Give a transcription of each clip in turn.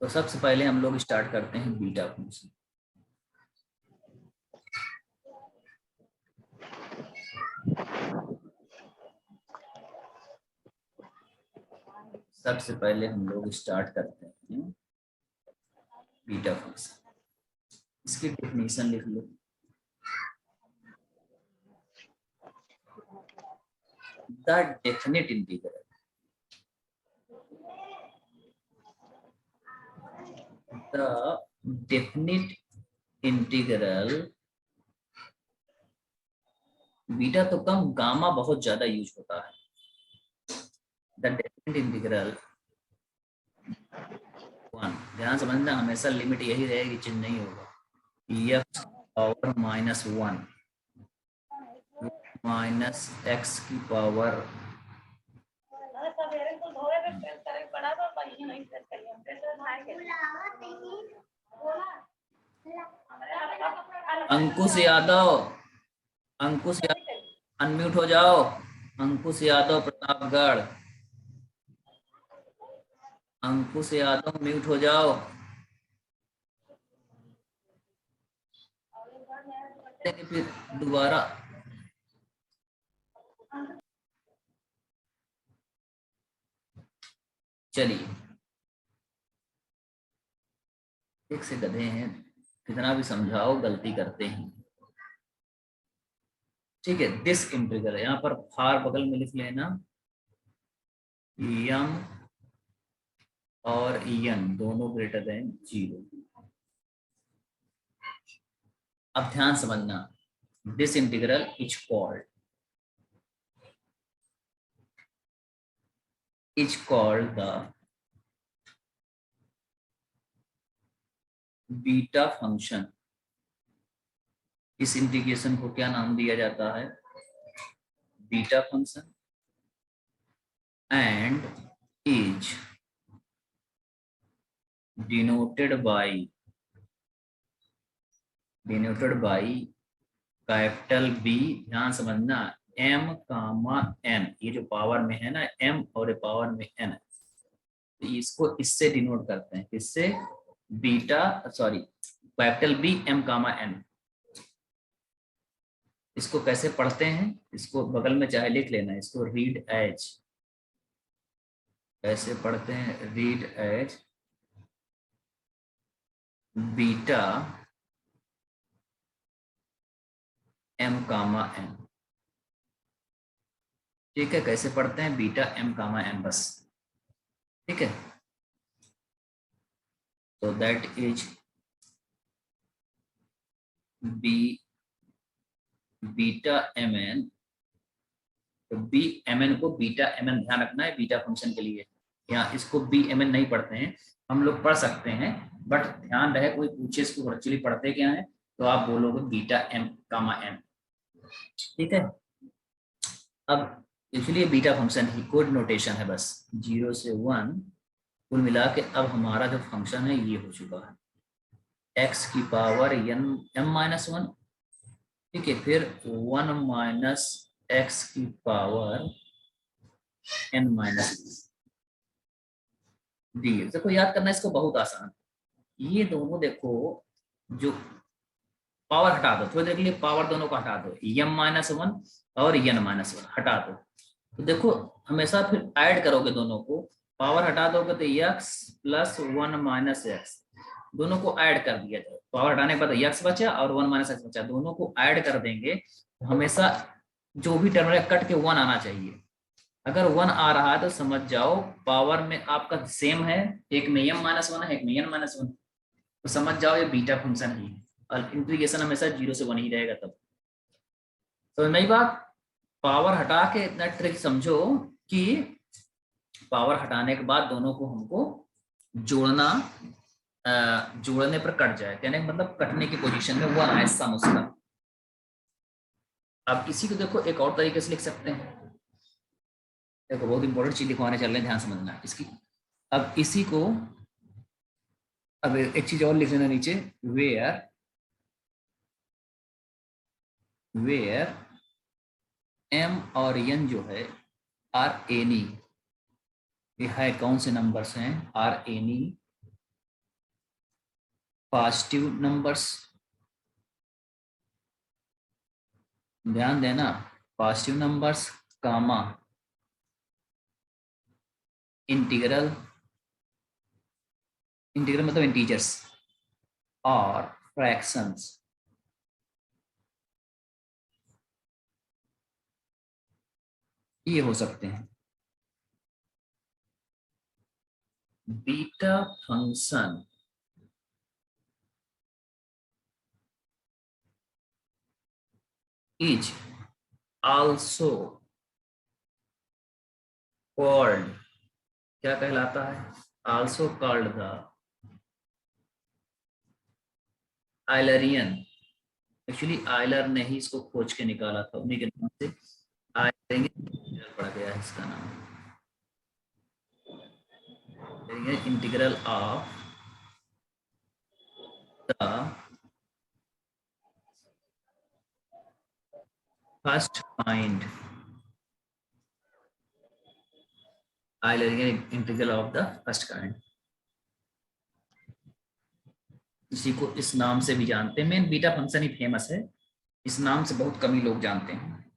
तो सबसे पहले हम लोग स्टार्ट करते हैं बीटा फंक्शन। सबसे पहले हम लोग स्टार्ट करते हैं बीटा फंक्शन। इसकी डेफिनेशन लिख लो। The definite integral, the definite integral, beta तो कम, गामा बहुत ज्यादा यूज होता है। द डेफिनेट इंटीग्रल वन, ध्यान समझना, हमेशा लिमिट यही रहेगी, चेंज नहीं होगा। X power minus one minus x की पावर अंकुश यादव, अंकुश यादव अनम्यूट हो जाओ। अंकुश यादव प्रतापगढ़, अंकुश यादव म्यूट हो जाओ। फिर दोबारा चलिए, एक से गधे हैं, कितना भी समझाओ गलती करते हैं। ठीक है, दिस इंटीग्रल, यहाँ पर फार बगल में लिख लेना, यम और एन दोनों ग्रेटर देन 0। अब ध्यान समझना, this integral is called the beta function. इस इंटीग्रेशन को क्या नाम दिया जाता है? Beta function. And is denoted by capital B, ध्यान समझना, एम कामा एन, ये जो पावर में है ना एम और ये पावर में एन, तो इसको इससे डिनोट करते हैं, इससे beta sorry capital B M comma N. इसको कैसे पढ़ते हैं, इसको बगल में चाहे लिख लेना, इसको रीड एज, कैसे पढ़ते हैं, read as beta M comma N. ठीक है, कैसे पढ़ते हैं, बीटा एम कामा एन, बस। ठीक है, तो that is B beta M N. तो बी एम एन को बीटा एम एन ध्यान रखना है बीटा फंक्शन के लिए। यहाँ इसको बी एम एन नहीं पढ़ते हैं, हम लोग पढ़ सकते हैं, बट ध्यान रहे कोई पूछे इसको वर्चुअली पढ़ते क्या है, तो आप बोलोगे बीटा एम कामा एन। ठीक है, अब इसलिए बीटा फंक्शन ही कोड नोटेशन है, बस 0 से 1 कुल मिला के अब हमारा जो फंक्शन है ये हो चुका है, x की power N M minus one. ठीक है, फिर 1 माइनस एक्स की पावर एन माइनस डी। देखो याद करना इसको बहुत आसान, ये दोनों देखो, जो पावर हटा दो, थोड़ी देर के लिए पावर दोनों को हटा दो, एम माइनस वन और एन माइनस वन हटा दो, तो देखो हमेशा फिर ऐड करोगे दोनों को, पावर हटा दोगे तो x plus one minus x, दोनों को ऐड कर दिया जाए, पावर हटाने के बाद x बचा और वन माइनस एक्स बचा, दोनों को ऐड कर देंगे, तो हमेशा जो भी टर्म कट के 1 आना चाहिए। अगर 1 आ रहा है तो समझ जाओ पावर में आपका सेम है, एक में एम माइनस वन है, एक में एन माइनस वन, तो समझ जाओ ये बीटा फंक्शन ही है, और इंटीग्रेशन हमेशा 0 से 1 ही रहेगा। तब तो नई बात, पावर हटा के इतना ट्रिक समझो कि पावर हटाने के बाद दोनों को हमको जोड़ना, जोड़ने पर कट जाए, कहने का मतलब कटने की पोजीशन में 1 आए, सम उसका। अब इसी को देखो एक और तरीके से लिख सकते हैं, देखो बहुत इंपॉर्टेंट चीज लिखवाने चल रहे हैं, ध्यान समझना इसकी। अब इसी को, अब एक चीज और लिख लेना नीचे, वेयर एम और एन जो है आर एनी, ये है कौन से नंबर्स हैं, आर एनी पॉजिटिव नंबर्स, ध्यान देना, positive numbers comma integral, integral मतलब इंटीजर्स, और फ्रैक्शंस, ये हो सकते हैं। Beta function is also called, क्या कहलाता है, also called the Eulerian. Actually Euler ने ही इसको खोज के निकाला था, उन्हीं के नाम से आइलरियन पड़ गया है इसका नाम। Integral of the first kind, Eulerian integral of the first kind, इसी को इस नाम से भी जानते हैं। मेन बीटा फंक्शन ही फेमस है, इस नाम से बहुत कम ही लोग जानते हैं,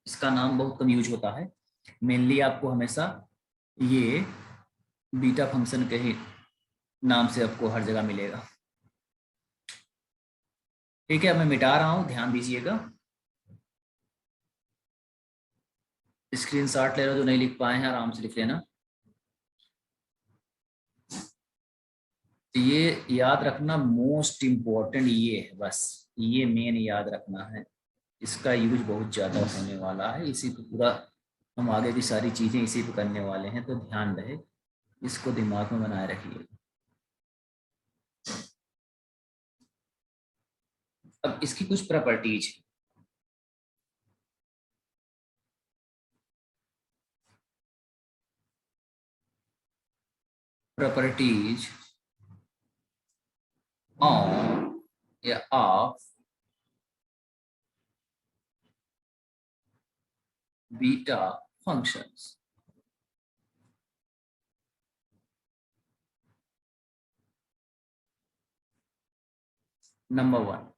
इसका नाम बहुत कम यूज होता है। मेनली आपको हमेशा ये बीटा फंक्शन के ही नाम से आपको हर जगह मिलेगा। ठीक है, मैं मिटा रहा हूं, ध्यान दीजिएगा। स्क्रीनशॉट ले लो, जो नहीं लिख पाए हैं आराम से लिख लेना। ये याद रखना, मोस्ट इम्पोर्टेंट ये है, बस ये मेन याद रखना है, इसका यूज बहुत ज़्यादा होने वाला है, इसी पे पूरा हम आगे की सारी चीज़ें इसी पे करने वाले हैं, तो ध्यान रहे, इसको दिमाग में बनाए रखिए। अब इसकी कुछ प्रॉपर्टीज, प्रॉपर्टीज ऑन या of beta functions. Number 1,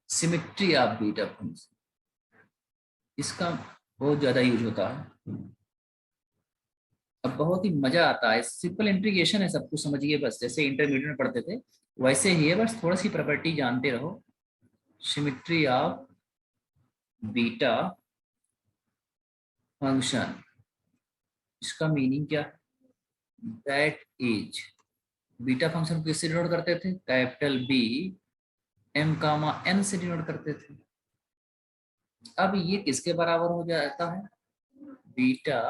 symmetry of beta function, इसका बहुत ज्यादा यूज होता है। अब बहुत ही मजा आता है, सिंपल इंटीग्रेशन है, सब कुछ समझिए बस, जैसे इंटरमीडिएट में पढ़ते थे वैसे ही है, बस थोड़ा सी प्रॉपर्टी जानते रहो। सिमेट्री ऑफ बीटा फंक्शन, इसका मीनिंग क्या है, दैट इज, बीटा फंक्शन को किससे डिनोट करते थे, capital B M comma N से डिनोट करते थे। अब ये किसके बराबर हो जाता है, बीटा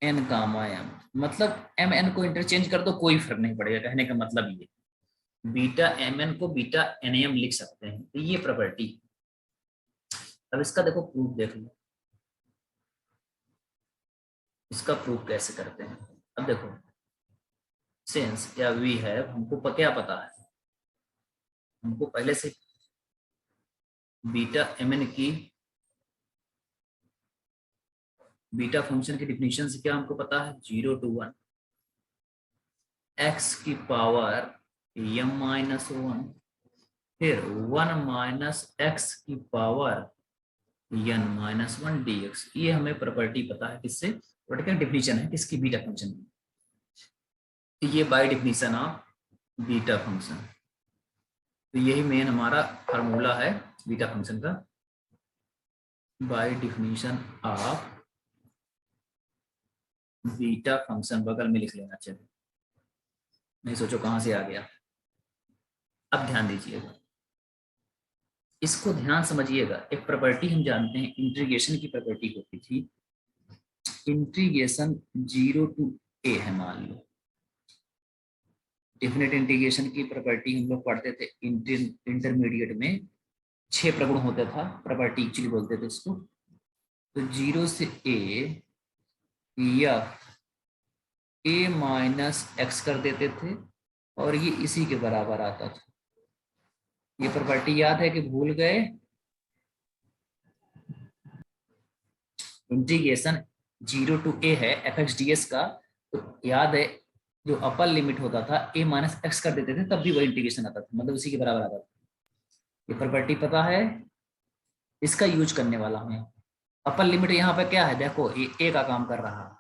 एन कामा एम, मतलब एम एन को इंटरचेंज कर दो, कोई फर्क नहीं पड़ेगा, कहने का मतलब ये बीटा एम एन को बीटा एन एम लिख सकते हैं, तो ये प्रॉपर्टी। अब इसका देखो प्रूफ देख लो, इसका प्रूफ कैसे करते हैं। अब देखो, सिंस या वी हैव, हमको क्या पता है, हमको पहले से बीटा एम एन की, बीटा फंक्शन की डिफिनीशन से क्या हमको पता है, 0 to 1 एक्स की पावर m माइनस 1, फिर 1 माइनस एक्स की पावर n माइनस 1 dx, ये हमें प्रॉपर्टी पता है, किससे, प्रॉपर्टी डिफिनीशन है किसकी, बीटा फंक्शन की, ये by definition of beta function. तो यही मेन हमारा फार्मूला है बीटा फंक्शन का, by definition of beta function, बगल में लिख लेना चाहिए, नहीं सोचो कहां से आ गया। अब ध्यान दीजिएगा, इसको ध्यान समझिएगा, एक प्रॉपर्टी हम जानते हैं, इंटीग्रेशन की प्रॉपर्टी होती थी, इंटीग्रेशन 0 to a है, मान लो डेफिनेट इंटीग्रेशन की प्रॉपर्टी हम लोग पढ़ते थे इंटरमीडिएट में, 6 प्रगुण होता था, प्रॉपर्टी एक्चुअली बोलते थे इसको। तो 0 से a F A minus x कर देते थे, और ये इसी के बराबर आता था। ये प्रॉपर्टी याद है कि भूल गए, इंटीग्रेशन 0 to a है एफ एक्स डी एस का, तो याद है जो अपर लिमिट होता था a माइनस एक्स कर देते थे तब भी वही इंटीग्रेशन आता था, मतलब उसी के बराबर आता था। ये प्रॉपर्टी पता है, इसका यूज करने वाला हूँ। अपर लिमिट यहाँ पे क्या है, देखो ये a का काम कर रहा है,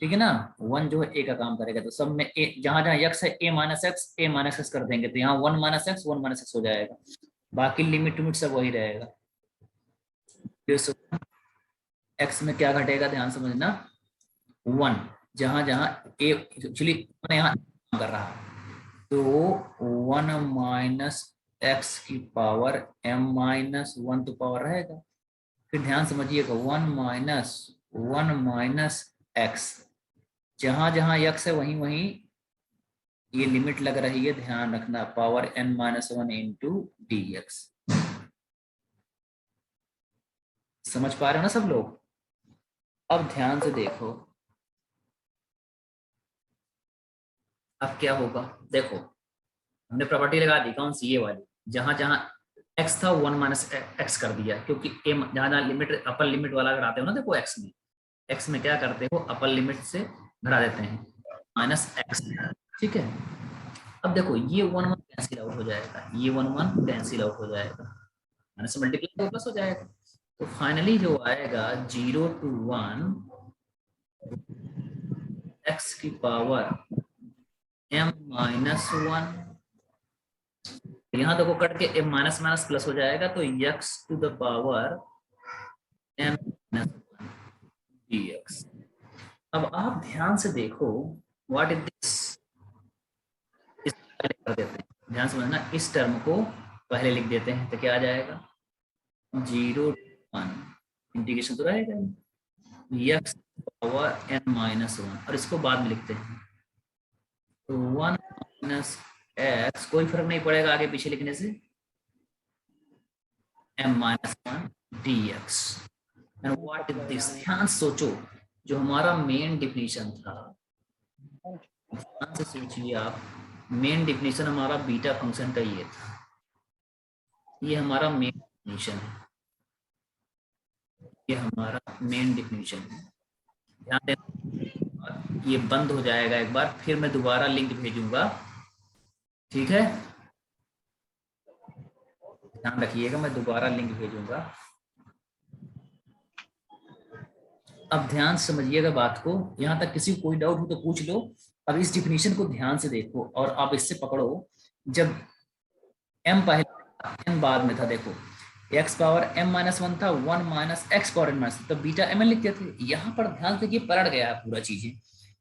ठीक है ना, वन जो है ए का काम करेगा, तो सब में ए, जहां जहां यक्स है ए माइनस एक्स कर देंगे, तो यहाँ वन माइनस एक्स हो जाएगा, बाकी लिमिट लिमिट सब वही रहेगा। एक्स में क्या घटेगा, ध्यान समझना, वन, जहां जहां ए एक्चुअली यहाँ काम कर रहा है, तो वन माइनस एक्स की पावर एम माइनस वन तो पावर रहेगा। फिर ध्यान समझिएगा, वन माइनस एक्स, जहां जहां यक्स है वहीं वहीं ये लिमिट लग रही है, ध्यान रखना, power n minus one into D x. समझ पा रहे हो ना सब लोग? अब ध्यान से देखो, अब क्या होगा, देखो हमने प्रॉपर्टी लगा दी, कौन सी, ये वाली, जहां जहां x था वन माइनस एक्स कर दिया, क्योंकि जहां जहां लिमिट अपर लिमिट वाला अगर आते हो ना, देखो x में क्या करते हो, अपर लिमिट से घटा देते हैं माइनस एक्स, ठीक है। अब देखो ये वन वन कैंसिल आउट हो जाएगा, ये वन वन कैंसिल आउट हो जाएगा, माइनस से मल्टीप्लाई प्लस हो जाएगा, तो फाइनली जो आएगा 0 to 1 एक्स की पावर m माइनस वन, यहाँ देखो कट के m माइनस माइनस प्लस हो जाएगा, तो x to the power m minus one dx। अब आप ध्यान से देखो, व्हाट इज दिस, कर देते हैं, ध्यान समझना, इस टर्म को पहले लिख देते हैं, तो क्या आ जाएगा 0 to 1 इंटीग्रेशन तो रहेगा x power n minus one, और इसको बाद में लिखते हैं, तो वन माइनस एक्स, कोई फर्क नहीं पड़ेगा आगे पीछे लिखने से, m minus one D x. And what is this, ध्यान सोचो, जो हमारा मेन डिफिनीशन था, ध्यान से सोचिए आप, मेन डिफिनीशन हमारा बीटा फंक्शन का ये था, ये हमारा मेन डिफिनीशन है, ये हमारा मेन डिफिनीशन है। ध्यान देना, ये बंद हो जाएगा एक बार, फिर मैं दोबारा लिंक भेजूंगा, ठीक है, ध्यान रखिएगा, मैं दोबारा लिंक भेजूंगा। अब ध्यान समझिएगा बात को, यहां तक किसी को कोई डाउट हो तो पूछ लो। अब इस डिफिनीशन को ध्यान से देखो और आप इससे पकड़ो, जब m पहले n बाद में था, देखो x power m minus one था, one minus X power n minus, तो बीटा mn लिखते थे। यहाँ पर ध्यान से, पलट गया है पूरा चीजें,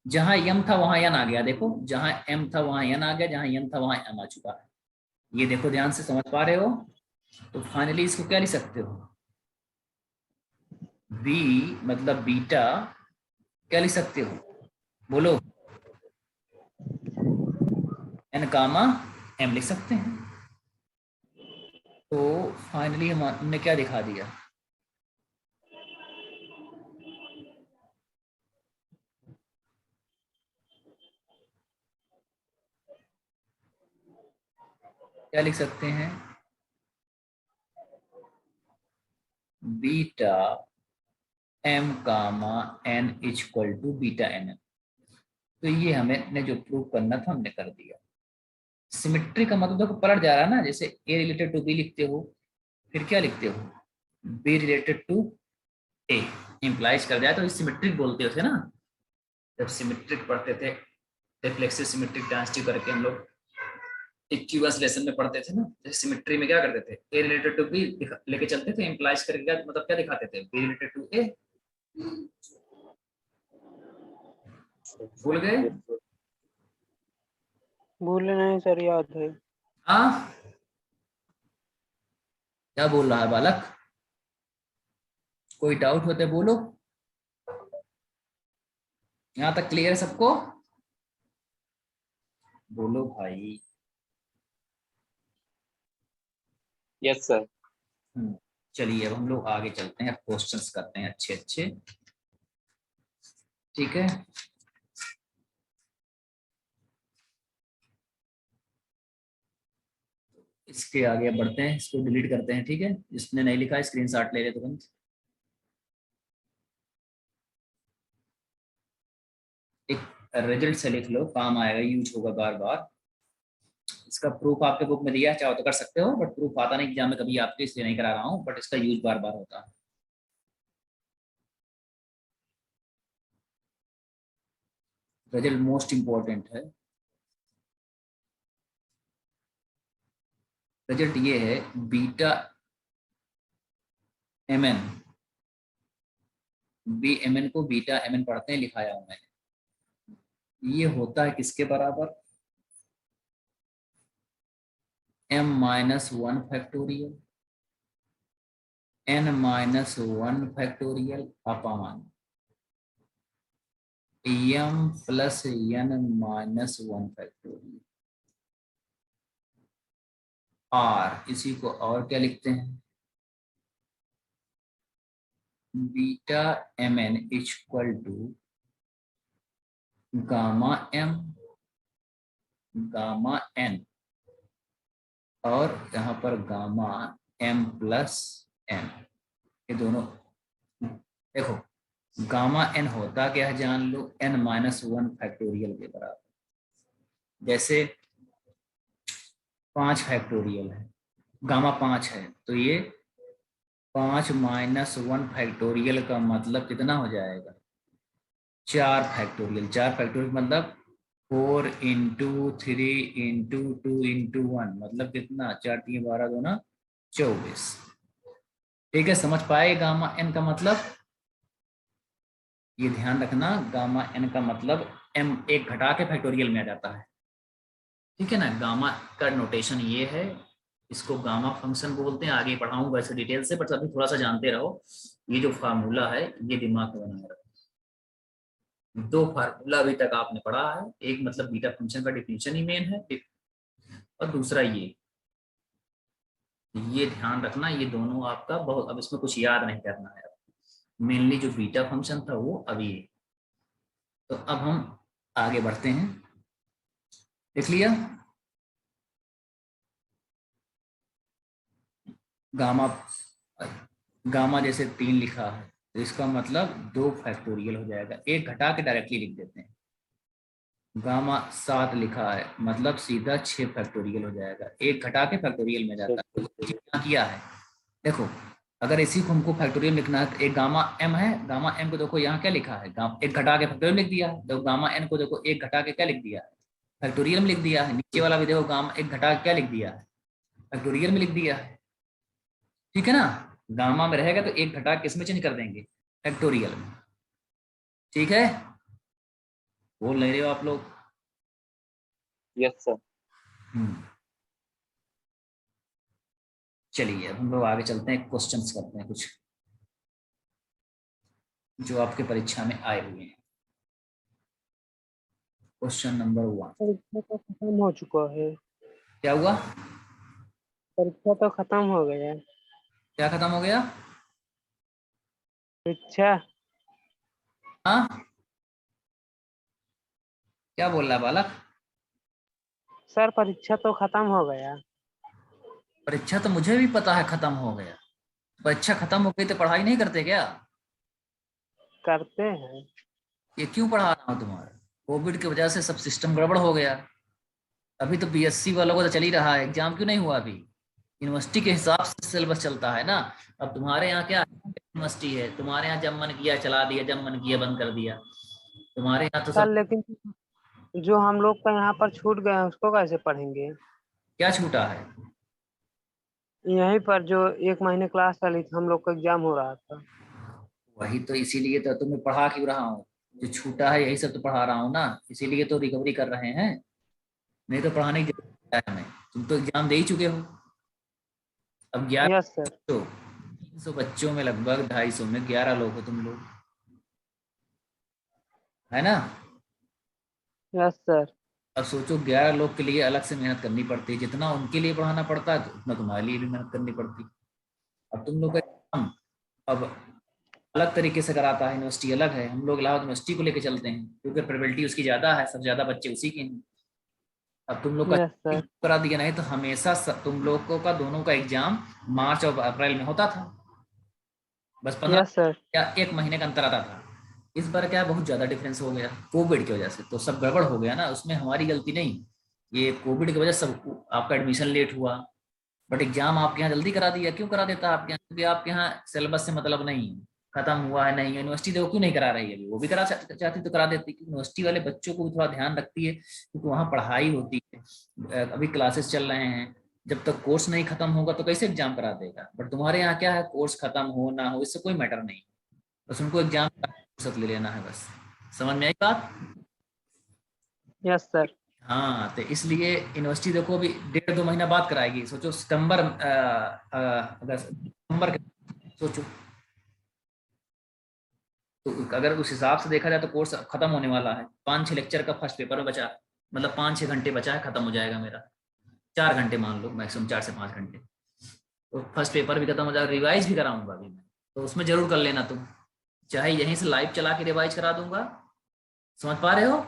जहां m था वहां n आ गया, देखो जहां m था वहां n आ गया, जहां n था वहां m आ चुका है, ये देखो ध्यान से, समझ पा रहे हो? तो फाइनली इसको क्या लिख सकते हो, b मतलब बीटा, क्या लिख सकते हो, बोलो, n कामा m लिख सकते हैं। तो फाइनली हमने क्या दिखा दिया, क्या लिख सकते हैं, beta m comma n equal to beta n। तो ये हमें जो प्रूव करना था हमने कर दिया। सिमेट्री का मतलब देखो पलट जा रहा है ना, जैसे a रिलेटेड टू b लिखते हो, फिर क्या लिखते हो, b related to a, implies कर जाए तो सिमेट्रिक बोलते थे ना, जब सिमेट्रिक पढ़ते थे, रिफ्लेक्सिव सिमेट्रिक ट्रांजिटिव करके हम लोग इक्विवेलेंस लेसन में पढ़ते थे ना, जैसे सिमेट्री में क्या करते थे, a रिलेटेड टू b लेके चलते थे, इंप्लाइज करके क्या मतलब क्या दिखाते थे, b रिलेटेड टू a। भूल गए? भूले नहीं सर, याद है। हाँ, क्या बोल रहा है बालक, कोई डाउट होते बोलो, यहां तक क्लियर है सबको, बोलो भाई। Yes sir. चलिए अब हम लोग आगे चलते हैं, क्वेश्चंस करते हैं अच्छे अच्छे, ठीक है। इसके आगे बढ़ते हैं, इसको डिलीट करते हैं, ठीक है, जिसने नहीं लिखा स्क्रीनशॉट ले ले तुरंत। एक रिजल्ट से लिख लो, काम आएगा, यूज होगा बार बार। इसका प्रूफ आपके बुक में दिया है, चाहो तो कर सकते हो, बट प्रूफ आता नहीं एग्जाम में कभी आपके, इसलिए नहीं करा रहा हूँ, बट इसका यूज बार बार होता है। रिजल्ट मोस्ट इंपॉर्टेंट है। रिजल्ट ये है beta M N, B M N को बीटा एम एन पढ़ते हैं, लिखाया हूं मैंने। ये होता है किसके बराबर, m minus one factorial, n minus one factorial upon m plus n minus one factorial r। इसी को और क्या लिखते हैं, beta M N equal to gamma m gamma n, और यहाँ पर गामा m प्लस n। ये दोनों देखो, गामा n होता क्या है जान लो, n माइनस वन फैक्टोरियल के बराबर। जैसे 5 फैक्टोरियल है, गामा 5 है, तो ये 5 माइनस वन फैक्टोरियल का मतलब कितना हो जाएगा, 4 फैक्टोरियल। 4 फैक्टोरियल मतलब 4 इंटू 3 इंटू 2 इंटू 1, मतलब कितना, 4 3 12 2 24। ठीक है, समझ पाए गामा n का मतलब। ये ध्यान रखना, गामा n का मतलब m एक घटा के फैक्टोरियल में आ जाता है। ठीक है ना, गामा का नोटेशन ये है, इसको गामा फंक्शन बोलते हैं। आगे पढ़ाऊंगा इसे डिटेल से, बट अभी थोड़ा सा जानते रहो। ये जो फार्मूला है ये दिमाग में बनाए रखो। 2 फार्मूला अभी तक आपने पढ़ा है, एक मतलब बीटा फंक्शन का डिफिनीशन ही मेन है, और दूसरा ये ध्यान रखना, ये दोनों आपका बहुत, अब इसमें कुछ याद नहीं करना है। मेनली जो बीटा फंक्शन था वो अभी है। तो अब हम आगे बढ़ते हैं, देख लिया। गामा, गामा जैसे 3 लिखा है, तो इसका मतलब 2 फैक्टोरियल हो जाएगा, एक घटा के डायरेक्टली लिख देते हैं। गामा 7 लिखा है, मतलब सीधा 6 फैक्टोरियल हो जाएगा, एक घटा के फैक्टोरियल में जाता है। तो क्या किया है, देखो, अगर इसी को हमको फैक्टोरियल लिखना है, तो एक गामा m है, गामा m को देखो यहाँ क्या लिखा है, एक घटा के फैक्टोरियल लिख दिया है। तो गामा n को देखो एक घटा के क्या लिख दिया है, फैक्टोरियल में लिख दिया है। नीचे वाला भी देखो, गामा एक घटा के क्या लिख दिया है, फैक्टोरियल में लिख दिया है। ठीक है ना, गामा में रहेगा तो एक घटा किस में चेंज कर देंगे, फैक्टोरियल में। ठीक है, बोल नहीं रहे हो आप लोग। Yes sir. चलिए अब हम लोग आगे चलते हैं, क्वेश्चंस करते हैं कुछ जो आपके परीक्षा में आए हुए हैं। क्वेश्चन नंबर 1, परीक्षा तो खत्म हो चुका है। क्या हुआ, परीक्षा तो खत्म हो गया। क्या खत्म हो गया, परीक्षा। हाँ क्या बोल रहा है बालक। सर परीक्षा तो खत्म हो गया। परीक्षा तो मुझे भी पता है खत्म हो गया, परीक्षा खत्म हो गई तो पढ़ाई नहीं करते क्या, करते हैं। ये क्यों पढ़ा रहा हूँ तुम्हारा, कोविड की वजह से सब सिस्टम गड़बड़ हो गया। अभी तो बीएससी वालों को तो चल ही रहा है, एग्जाम क्यों नहीं हुआ अभी, यूनिवर्सिटी के हिसाब से सिलेबस चलता है ना। अब तुम्हारे यहाँ क्या यूनिवर्सिटी है, तुम्हारे यहाँ जब मन किया चला दिया, जब मन किया बंद कर दिया। तुम्हारे यहाँ तो सब, सर लेकिन जो हम लोग का यहाँ पर छूट गया है उसको कैसे पढ़ेंगे। क्या छूटा है, यहीं पर जो 1 महीने क्लास चली थी हम लोग का एग्जाम हो रहा था। वही तो, इसीलिए तो तुम्हें पढ़ा क्यों रहा हूँ, जो छूटा है यही सब तो पढ़ा रहा हूँ ना, इसीलिए तो रिकवरी कर रहे हैं। नहीं तो पढ़ाने की जरूरत है हमें, तुम तो एग्जाम दे ही चुके हो। अब यस सर। 300 बच्चों में लगभग 250 में 11 लोग हो तुम लोग, है ना। Yes sir. अब सोचो 11 लोग के लिए अलग से मेहनत करनी पड़ती है, जितना उनके लिए पढ़ाना पड़ता है तो उतना तुम्हारे लिए भी मेहनत करनी पड़ती है। अब तुम लोग का एग्जाम अब अलग तरीके से कराता है, यूनिवर्सिटी अलग है, हम लोग इलाहाबाद यूनिवर्सिटी को लेकर चलते हैं क्योंकि प्रोबेबिलिटी उसकी ज्यादा है, सबसे ज्यादा बच्चे उसी के हैं। अब तुम लोग का यस सर। करा दिया, नहीं तो हमेशा तुम लोगों का दोनों का एग्जाम मार्च और अप्रैल में होता था, बस 15 यस सर। या 1 महीने का अंतर आता था। इस बार क्या है, बहुत ज्यादा डिफरेंस हो गया कोविड की वजह से, तो सब गड़बड़ हो गया ना, उसमें हमारी गलती नहीं। ये कोविड की वजह से सब आपका एडमिशन लेट हुआ। बट एग्जाम आपके यहाँ जल्दी करा दिया, क्यों करा देता आपके यहाँ? क्योंकि आपके यहाँ सिलेबस से मतलब नहीं है, खत्म हुआ है नहीं। यूनिवर्सिटी देखो क्यों नहीं करा रही है अभी, वो भी करा चाहती तो करा देती। यूनिवर्सिटी वाले बच्चों को भी थोड़ा ध्यान रखती है, क्योंकि वहाँ पढ़ाई होती है। अभी क्लासेस चल रहे हैं, जब तक कोर्स नहीं खत्म होगा तो कैसे एग्जाम करा देगा? बट तुम्हारे यहाँ क्या है, कोर्स खत्म हो ना हो इससे कोई मैटर नहीं, बस उनको एग्जाम फुर्सत ले लेना है बस। समझ में आई बात? Yes sir. हाँ, तो इसलिए यूनिवर्सिटी देखो अभी 1.5-2 महीना बाद कराएगी। सोचो सितंबर अगस्त सितंबर सोचो, तो अगर उस हिसाब से देखा जाए तो कोर्स खत्म होने वाला है। 5-6 लेक्चर का फर्स्ट पेपर में बचा, मतलब 5-6 घंटे बचा है, खत्म हो जाएगा मेरा। 4 घंटे मान लो, मैक्सिमम 4 से 5 घंटे। तो फर्स्ट पेपर भी खत्म हो जाएगा, रिवाइज भी कराऊंगा अभी मैं, तो उसमें जरूर कर लेना तुम। चाहे यहीं से लाइव चला के रिवाइज करा दूंगा। समझ पा रहे हो?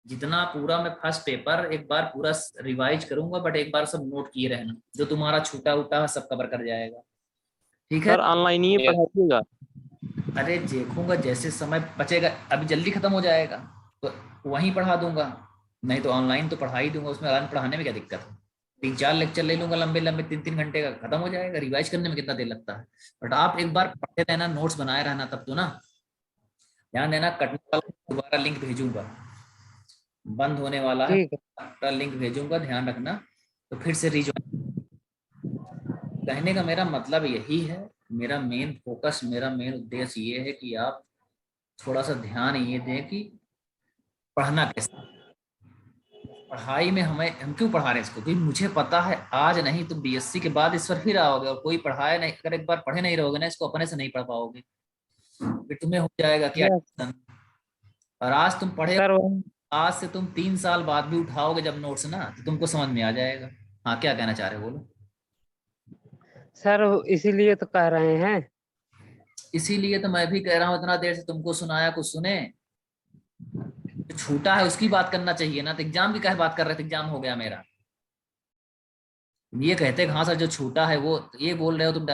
जितना पूरा मैं फर्स्ट पेपर एक बार पूरा रिवाइज करूंगा, बट एक बार सब नोट किए रहना, जो तुम्हारा छूटा उटा सब कवर कर जाएगा। ठीक है? सर ऑनलाइन ही पढ़ाइएगा? अरे देखूंगा जैसे समय बचेगा, अभी जल्दी खत्म हो जाएगा तो वहीं पढ़ा दूंगा, नहीं तो ऑनलाइन तो पढ़ा ही दूंगा। उसमें ऑनलाइन पढ़ाने में क्या दिक्कत है? 3-4 लेक्चर ले लूंगा लंबे लंबे, 3-3 घंटे का खत्म हो जाएगा। रिवाइज करने में कितना देर लगता है? बट आप एक बार पढ़ते रहना, नोट्स बनाए रहना, तब तो ना। ध्यान देना, कटने वाला दोबारा लिंक भेजूंगा, बंद होने वाला है, ठीक है। पूरा लिंक भेजूंगा, ध्यान रखना। तो फिर से रिज्वाइन। कहने का मेरा मतलब यही है, मेरा मेन फोकस, मेरा मेन उद्देश्य ये है कि आप थोड़ा सा ध्यान ये दें कि पढ़ना कैसे। पढ़ाई में हम क्यों पढ़ा रहे हैं इसको? क्योंकि मुझे पता है आज नहीं तो बीएससी के बाद इस पर फिर आओगे, और कोई पढ़ाया नहीं, अगर एक बार पढ़े नहीं रहोगे ना इसको, अपने से नहीं पढ़ पाओगे। फिर तुम्हें हो जाएगा क्या यस टेंशन। और आज तुम पढ़े, सर। आज से तुम 3 साल बाद भी उठाओगे जब नोट्स ना, तो तुमको समझ में आ जाएगा। हाँ, क्या कहना चाह रहे हो बोलो। सर इसीलिए तो कह रहे हैं। इसीलिए तो मैं भी कह रहा हूँ, इतना देर से तुमको सुनाया, कुछ सुने? जो छूटा है उसकी बात करना चाहिए ना, तो एग्जाम की क्या बात कर रहे थे? एग्जाम हो गया मेरा, ये कहते हैं हाँ सर जो छूटा है वो, ये बोल रहे हो तुम।